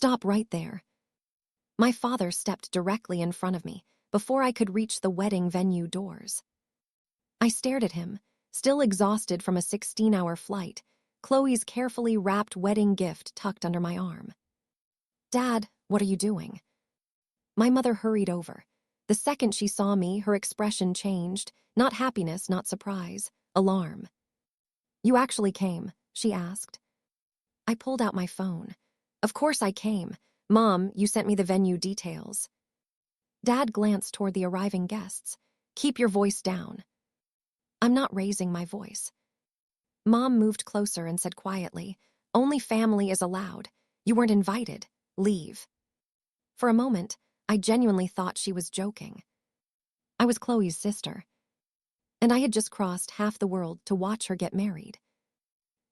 Stop right there. My father stepped directly in front of me before I could reach the wedding venue doors. I stared at him, still exhausted from a 16-hour flight, Chloe's carefully wrapped wedding gift tucked under my arm. Dad, what are you doing? My mother hurried over. The second she saw me, her expression changed, not happiness, not surprise, alarm. You actually came, she asked. I pulled out my phone. Of course I came. Mom, you sent me the venue details. Dad glanced toward the arriving guests. Keep your voice down. I'm not raising my voice. Mom moved closer and said quietly, only family is allowed. You weren't invited. Leave. For a moment, I genuinely thought she was joking. I was Chloe's sister, and I had just crossed half the world to watch her get married.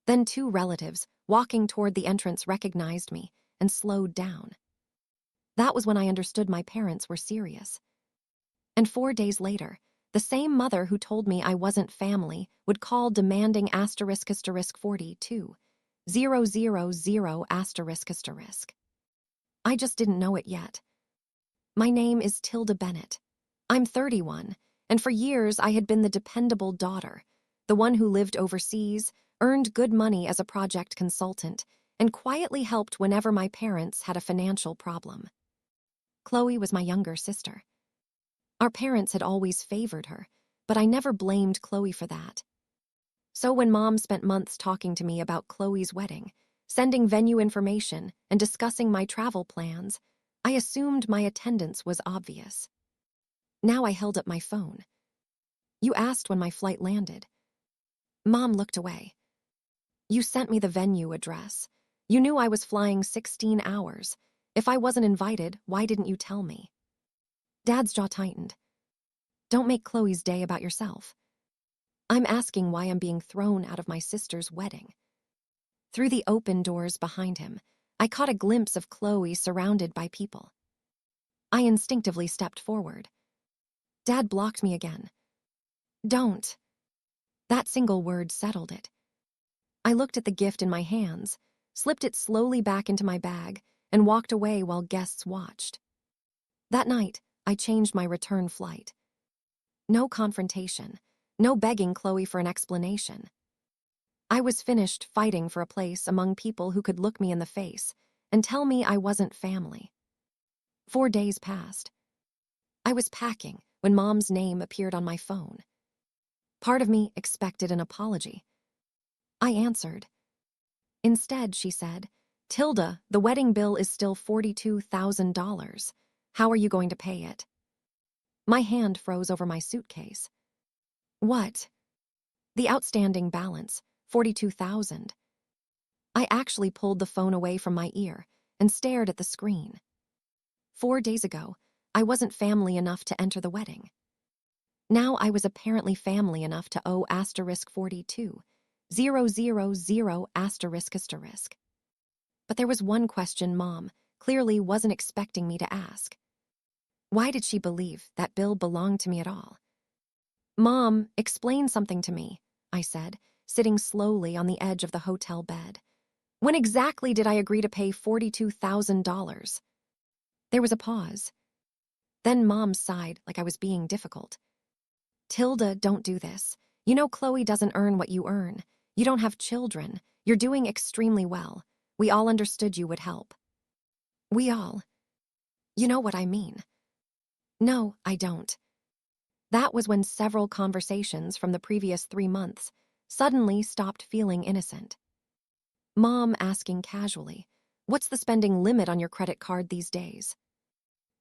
Then two relatives, walking toward the entrance, recognized me and slowed down. That was when I understood my parents were serious. And 4 days later, the same mother who told me I wasn't family would call demanding **42 000**. I just didn't know it yet. My name is Tilda Bennett. I'm 31, and for years I had been the dependable daughter, the one who lived overseas, earned good money as a project consultant, and quietly helped whenever my parents had a financial problem. Chloe was my younger sister. Our parents had always favored her, but I never blamed Chloe for that. So when Mom spent months talking to me about Chloe's wedding, sending venue information, and discussing my travel plans, I assumed my attendance was obvious. Now I held up my phone. You asked when my flight landed. Mom looked away. You sent me the venue address. You knew I was flying 16 hours. If I wasn't invited, why didn't you tell me? Dad's jaw tightened. Don't make Chloe's day about yourself. I'm asking why I'm being thrown out of my sister's wedding. Through the open doors behind him, I caught a glimpse of Chloe surrounded by people. I instinctively stepped forward. Dad blocked me again. Don't. That single word settled it. I looked at the gift in my hands, slipped it slowly back into my bag, and walked away while guests watched. That night, I changed my return flight. No confrontation, no begging Chloe for an explanation. I was finished fighting for a place among people who could look me in the face and tell me I wasn't family. 4 days passed. I was packing when Mom's name appeared on my phone. Part of me expected an apology. I answered. Instead, she said, Tilda, the wedding bill is still $42,000. How are you going to pay it? My hand froze over my suitcase. What? The outstanding balance, $42,000. I actually pulled the phone away from my ear and stared at the screen. 4 days ago, I wasn't family enough to enter the wedding. Now I was apparently family enough to owe *42, 000**. But there was one question Mom clearly wasn't expecting me to ask. Why did she believe that bill belonged to me at all? Mom, explain something to me, I said, sitting slowly on the edge of the hotel bed. When exactly did I agree to pay $42,000? There was a pause. Then Mom sighed like I was being difficult. Tilda, don't do this. You know Chloe doesn't earn what you earn. You don't have children. You're doing extremely well. We all understood you would help. We all. You know what I mean. No, I don't. That was when several conversations from the previous 3 months suddenly stopped feeling innocent. Mom asking casually, what's the spending limit on your credit card these days?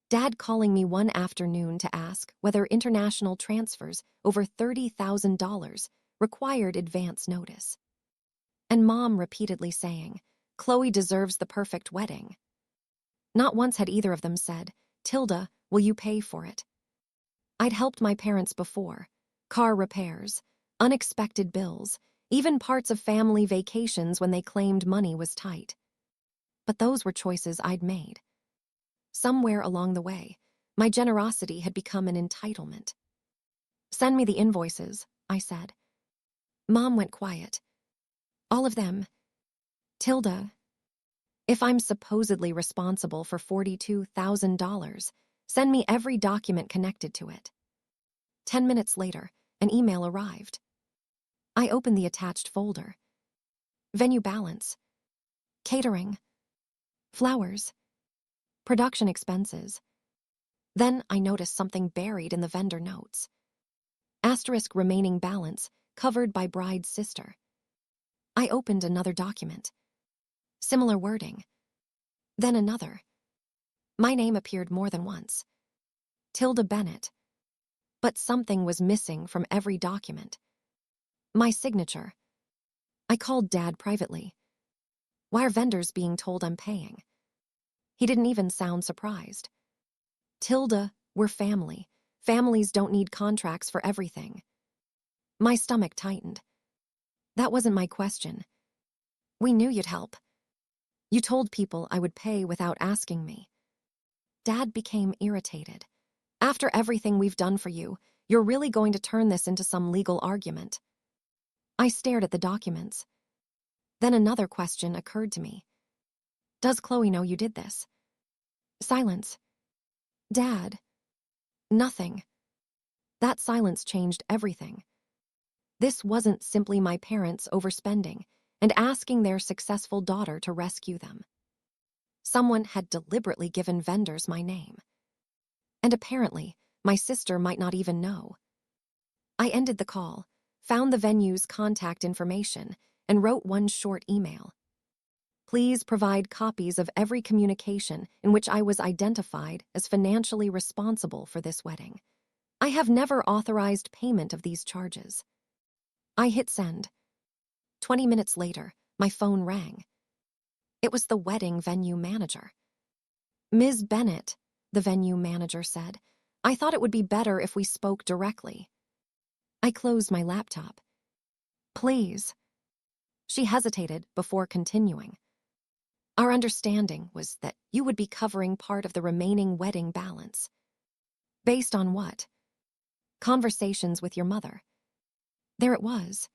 Dad calling me one afternoon to ask whether international transfers over $30,000 required advance notice. And Mom repeatedly saying, Chloe deserves the perfect wedding. Not once had either of them said, Tilda, will you pay for it? I'd helped my parents before. Car repairs, unexpected bills, even parts of family vacations when they claimed money was tight. But those were choices I'd made. Somewhere along the way, my generosity had become an entitlement. Send me the invoices, I said. Mom went quiet. All of them. Tilda. If I'm supposedly responsible for $42,000, send me every document connected to it. 10 minutes later, an email arrived. I opened the attached folder. Venue balance, catering, flowers, production expenses. Then I noticed something buried in the vendor notes. Asterisk remaining balance, covered by bride's sister. I opened another document. Similar wording. Then another. My name appeared more than once. Tilda Bennett. But something was missing from every document. My signature. I called Dad privately. Why are vendors being told I'm paying? He didn't even sound surprised. Tilda, we're family. Families don't need contracts for everything. My stomach tightened. That wasn't my question. We knew you'd help. You told people I would pay without asking me. Dad became irritated. After everything we've done for you, you're really going to turn this into some legal argument. I stared at the documents. Then another question occurred to me. Does Chloe know you did this? Silence. Dad. Nothing. That silence changed everything. This wasn't simply my parents overspending and asking their successful daughter to rescue them. Someone had deliberately given vendors my name. And apparently, my sister might not even know. I ended the call, found the venue's contact information, and wrote one short email. Please provide copies of every communication in which I was identified as financially responsible for this wedding. I have never authorized payment of these charges. I hit send. 20 minutes later, my phone rang. It was the wedding venue manager. Ms. Bennett, the venue manager said, I thought it would be better if we spoke directly. I closed my laptop. Please. She hesitated before continuing. Our understanding was that you would be covering part of the remaining wedding balance. Based on what? Conversations with your mother. There it was.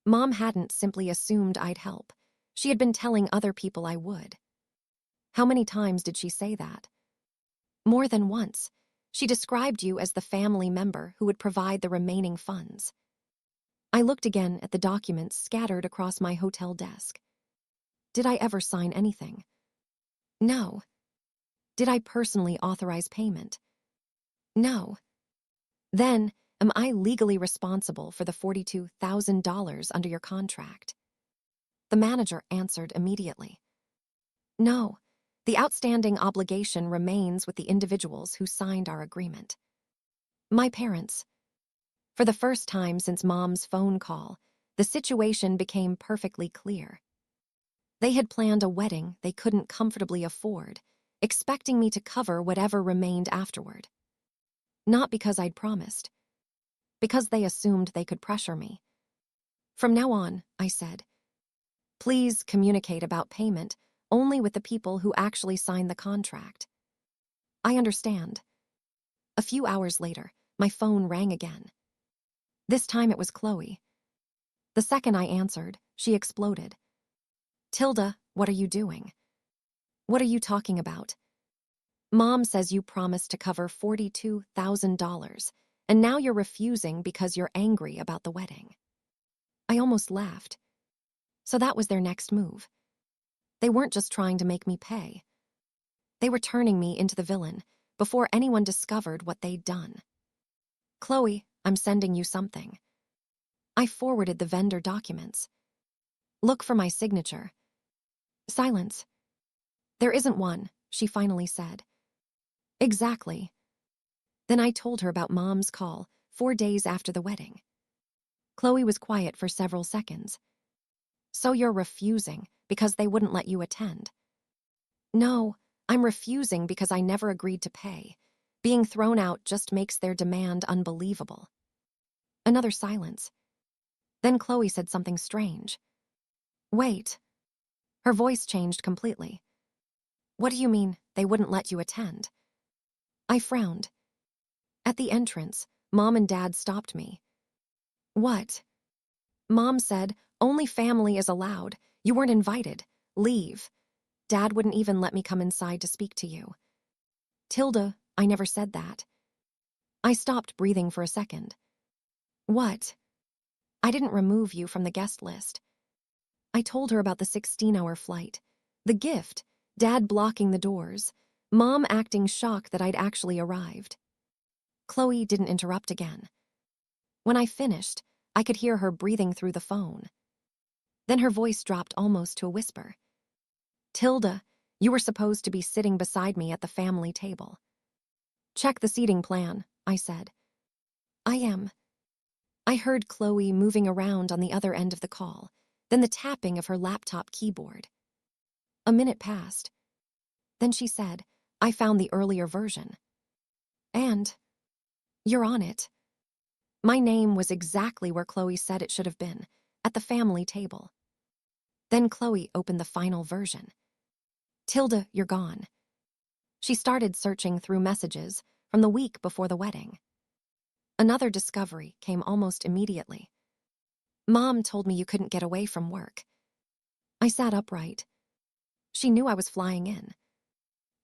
Mom hadn't simply assumed I'd help. She had been telling other people I would. How many times did she say that? More than once. She described you as the family member who would provide the remaining funds. I looked again at the documents scattered across my hotel desk. Did I ever sign anything? No. Did I personally authorize payment? No. Then, am I legally responsible for the $42,000 under your contract? The manager answered immediately. No. The outstanding obligation remains with the individuals who signed our agreement. My parents. For the first time since Mom's phone call, the situation became perfectly clear. They had planned a wedding they couldn't comfortably afford, expecting me to cover whatever remained afterward. Not because I'd promised. Because they assumed they could pressure me. From now on, I said, please communicate about payment only with the people who actually signed the contract. I understand. A few hours later, my phone rang again. This time it was Chloe. The second I answered, she exploded. Tilda, what are you doing? What are you talking about? Mom says you promised to cover $42,000, and now you're refusing because you're angry about the wedding. I almost laughed. So that was their next move. They weren't just trying to make me pay. They were turning me into the villain before anyone discovered what they'd done. Chloe, I'm sending you something. I forwarded the vendor documents. Look for my signature. Silence. There isn't one, she finally said. Exactly. Then I told her about Mom's call 4 days after the wedding. Chloe was quiet for several seconds. So you're refusing because they wouldn't let you attend? No, I'm refusing because I never agreed to pay. Being thrown out just makes their demand unbelievable. Another silence. Then Chloe said something strange. Wait. Her voice changed completely. What do you mean they wouldn't let you attend? I frowned. At the entrance, Mom and Dad stopped me. What? Mom said, only family is allowed. You weren't invited. Leave. Dad wouldn't even let me come inside to speak to you. Tilda, I never said that. I stopped breathing for a second. What? I didn't remove you from the guest list. I told her about the 16-hour flight, the gift, Dad blocking the doors, Mom acting shocked that I'd actually arrived. Chloe didn't interrupt again. When I finished, I could hear her breathing through the phone. Then her voice dropped almost to a whisper. Tilda, you were supposed to be sitting beside me at the family table. Check the seating plan, I said. I am. I heard Chloe moving around on the other end of the call, then the tapping of her laptop keyboard. A minute passed. Then she said, I found the earlier version. And you're on it. My name was exactly where Chloe said it should have been, at the family table. Then Chloe opened the final version. Tilda, you're gone. She started searching through messages from the week before the wedding. Another discovery came almost immediately. Mom told me you couldn't get away from work. I sat upright. She knew I was flying in.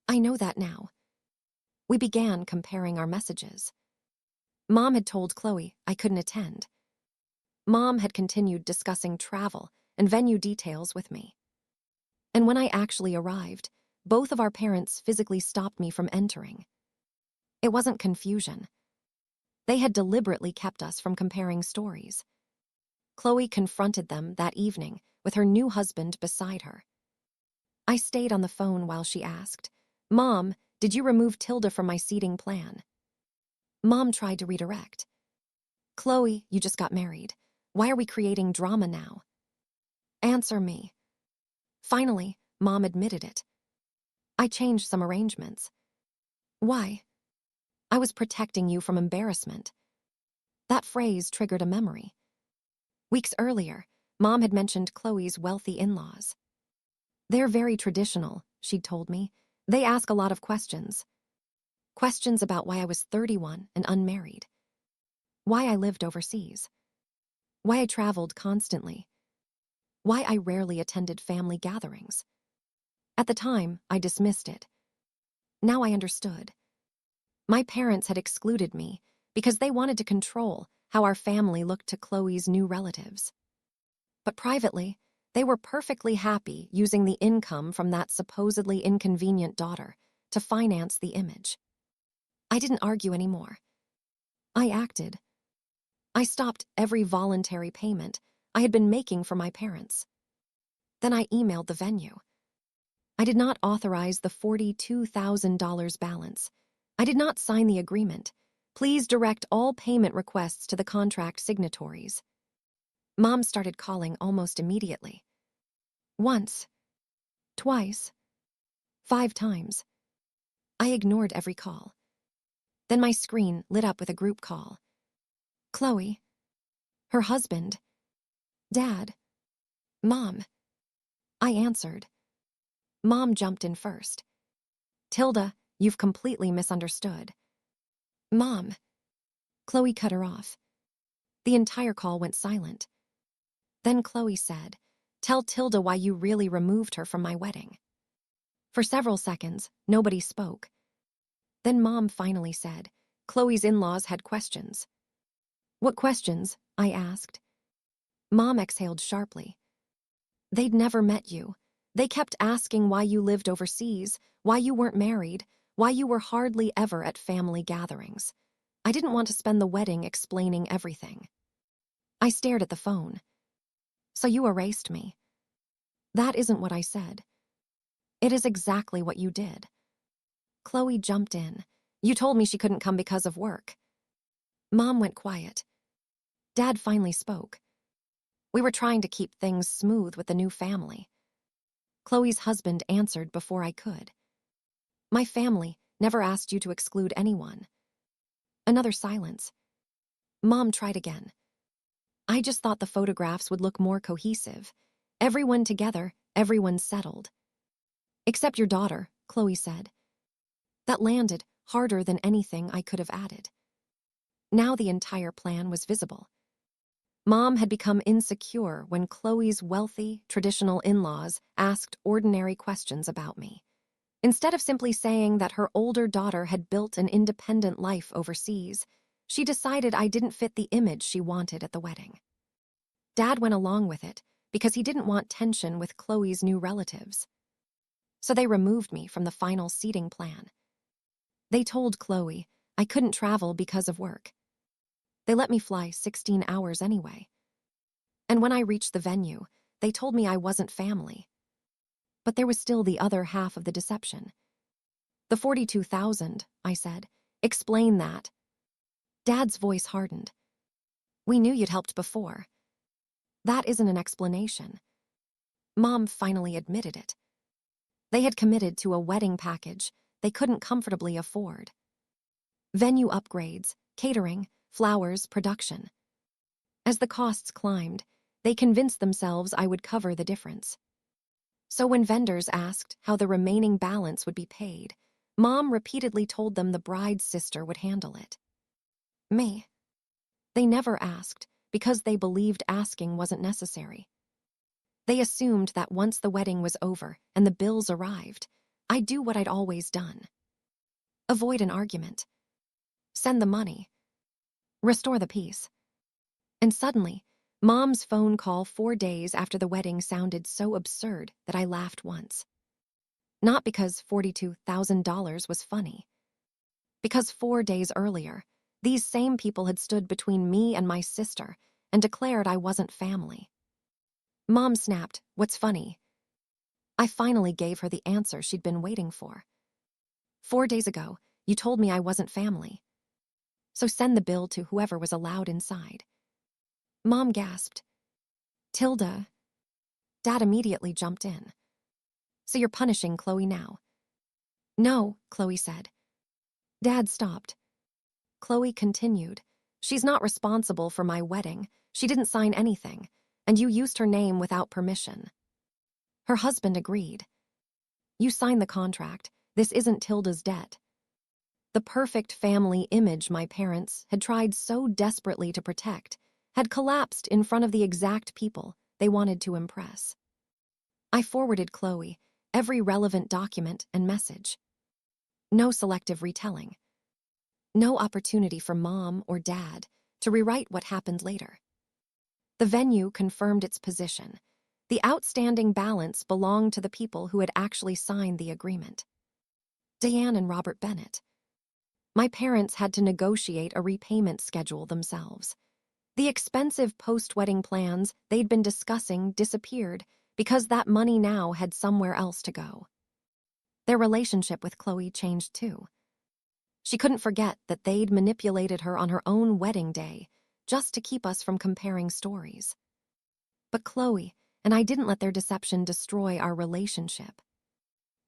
I know that now. We began comparing our messages. Mom had told Chloe I couldn't attend. Mom had continued discussing travel and venue details with me. And when I actually arrived, both of our parents physically stopped me from entering. It wasn't confusion. They had deliberately kept us from comparing stories. Chloe confronted them that evening with her new husband beside her. I stayed on the phone while she asked, Mom, did you remove Tilda from my seating plan? Mom tried to redirect. Chloe, you just got married. Why are we creating drama now? Answer me. Finally, Mom admitted it. I changed some arrangements. Why? I was protecting you from embarrassment. That phrase triggered a memory. Weeks earlier, Mom had mentioned Chloe's wealthy in-laws. They're very traditional, she'd told me. They ask a lot of questions. Questions about why I was 31 and unmarried. Why I lived overseas. Why I traveled constantly. Why I rarely attended family gatherings. At the time, I dismissed it. Now I understood. My parents had excluded me because they wanted to control how our family looked to Chloe's new relatives. But privately, they were perfectly happy using the income from that supposedly inconvenient daughter to finance the image. I didn't argue anymore. I acted. I stopped every voluntary payment I had been making for my parents. Then I emailed the venue. I did not authorize the $42,000 balance. I did not sign the agreement. Please direct all payment requests to the contract signatories. Mom started calling almost immediately. Once. Twice. 5 times. I ignored every call. Then my screen lit up with a group call. Chloe. Her husband. Dad. Mom. I answered. Mom jumped in first. Tilda, you've completely misunderstood. Mom. Chloe cut her off. The entire call went silent. Then Chloe said, Tell Tilda why you really removed her from my wedding. For several seconds, nobody spoke. Then Mom finally said, Chloe's in-laws had questions. What questions? I asked. Mom exhaled sharply. They'd never met you. They kept asking why you lived overseas, why you weren't married, why you were hardly ever at family gatherings. I didn't want to spend the wedding explaining everything. I stared at the phone. So you erased me. That isn't what I said. It is exactly what you did. Chloe jumped in. You told me she couldn't come because of work. Mom went quiet. Dad finally spoke. We were trying to keep things smooth with the new family. Chloe's husband answered before I could. My family never asked you to exclude anyone. Another silence. Mom tried again. I just thought the photographs would look more cohesive. Everyone together, everyone settled. Except your daughter, Chloe said. That landed harder than anything I could have added. Now the entire plan was visible. Mom had become insecure when Chloe's wealthy, traditional in-laws asked ordinary questions about me. Instead of simply saying that her older daughter had built an independent life overseas, she decided I didn't fit the image she wanted at the wedding. Dad went along with it because he didn't want tension with Chloe's new relatives. So they removed me from the final seating plan. They told Chloe I couldn't travel because of work. They let me fly 16 hours anyway. And when I reached the venue, they told me I wasn't family. But there was still the other half of the deception. The 42,000, I said. Explain that. Dad's voice hardened. We knew you'd helped before. That isn't an explanation. Mom finally admitted it. They had committed to a wedding package they couldn't comfortably afford. Venue upgrades, catering, flowers, production. As the costs climbed, they convinced themselves I would cover the difference. So when vendors asked how the remaining balance would be paid, Mom repeatedly told them the bride's sister would handle it. Me. They never asked because they believed asking wasn't necessary. They assumed that once the wedding was over and the bills arrived, I'd do what I'd always done. Avoid an argument. Send the money. Restore the peace. And suddenly, Mom's phone call 4 days after the wedding sounded so absurd that I laughed once. Not because $42,000 was funny. Because 4 days earlier, these same people had stood between me and my sister and declared I wasn't family. Mom snapped, "What's funny?" I finally gave her the answer she'd been waiting for. 4 days ago, you told me I wasn't family. So send the bill to whoever was allowed inside. Mom gasped. Tilda. Dad immediately jumped in. So you're punishing Chloe now? No, Chloe said. Dad stopped. Chloe continued. She's not responsible for my wedding. She didn't sign anything, and you used her name without permission. Her husband agreed. You signed the contract. This isn't Tilda's debt. The perfect family image my parents had tried so desperately to protect had collapsed in front of the exact people they wanted to impress. I forwarded Chloe every relevant document and message. No selective retelling. No opportunity for Mom or Dad to rewrite what happened later. The venue confirmed its position. The outstanding balance belonged to the people who had actually signed the agreement. Diane and Robert Bennett. My parents had to negotiate a repayment schedule themselves. The expensive post-wedding plans they'd been discussing disappeared because that money now had somewhere else to go. Their relationship with Chloe changed too. She couldn't forget that they'd manipulated her on her own wedding day just to keep us from comparing stories. But Chloe and I didn't let their deception destroy our relationship.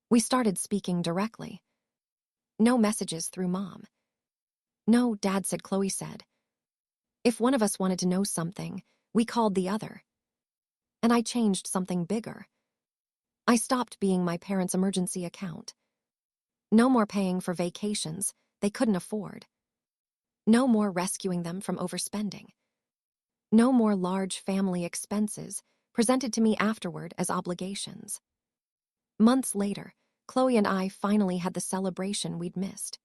We started speaking directly. No messages through Mom. No, Dad said, Chloe said. If one of us wanted to know something, we called the other. And I changed something bigger. I stopped being my parents' emergency account. No more paying for vacations they couldn't afford. No more rescuing them from overspending. No more large family expenses presented to me afterward as obligations. Months later, Chloe and I finally had the celebration we'd missed.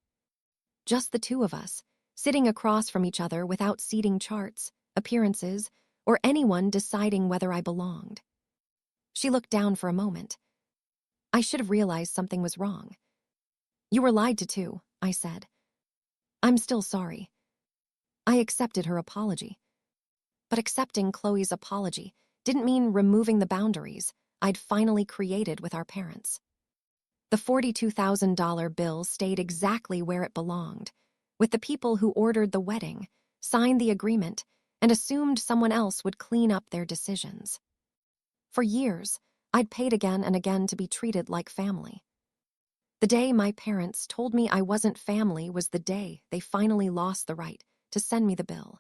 Just the two of us, sitting across from each other without seating charts, appearances, or anyone deciding whether I belonged. She looked down for a moment. I should have realized something was wrong. You were lied to too, I said. I'm still sorry. I accepted her apology. But accepting Chloe's apology didn't mean removing the boundaries I'd finally created with our parents. The $42,000 bill stayed exactly where it belonged, with the people who ordered the wedding, signed the agreement, and assumed someone else would clean up their decisions. For years, I'd paid again and again to be treated like family. The day my parents told me I wasn't family was the day they finally lost the right to send me the bill.